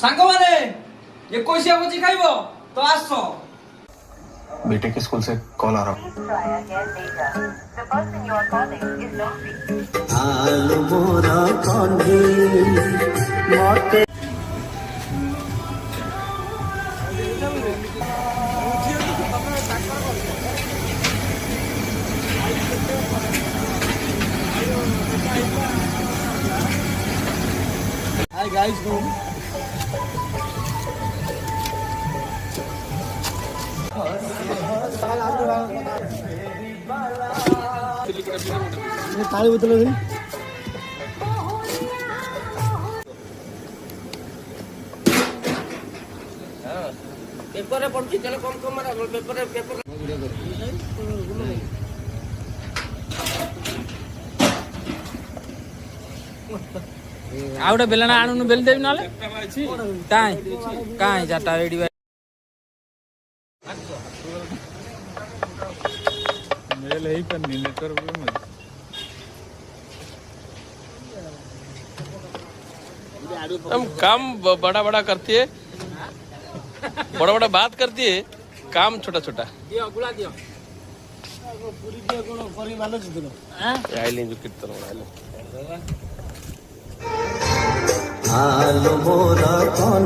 सांगो माने ये कोशिया कोची खाइबो तो आसो बेटे के स्कूल से कॉल आ रहा हूँ। हाय गाइस पानी बोतल पेपर पड़ती चलो कम कम मारा पेपर पेपर आउटे बेलना आणुनु बेल देबी नाले काई काई जाटा रेडी मेल है पर नीले कर हम काम बड़ा बड़ा करती है, बड़ा बड़ा बात करती है, काम छोटा छोटा दियो गुला दियो पूरी दियो कोन करी मालो जितलो आइलें जो कीर्तन आइलें आलो मोरा कौन